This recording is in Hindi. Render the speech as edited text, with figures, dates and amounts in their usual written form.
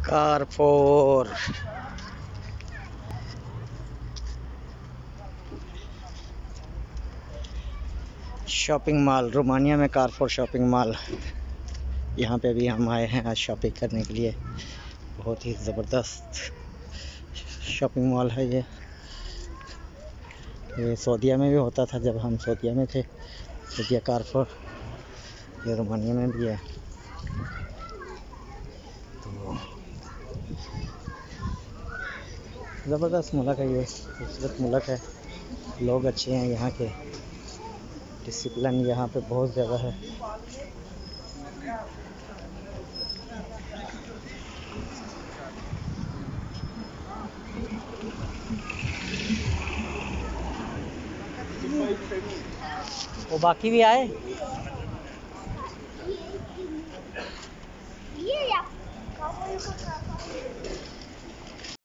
कारफोर शॉपिंग मॉल, रोमानिया में कारफोर शॉपिंग मॉल। यहाँ पे भी हम आए हैं आज शॉपिंग करने के लिए। बहुत ही ज़बरदस्त शॉपिंग मॉल है ये सऊदीया में भी होता था जब हम सऊदीया में थे। सऊदीया कारफोर ये रोमानिया में भी है। तो ज़बरदस्त मुल्क है ये, खूबसूरत मुल्क है। लोग अच्छे हैं यहाँ के, डिसिप्लिन यहाँ पे बहुत ज़्यादा है। वो बाकी भी आए।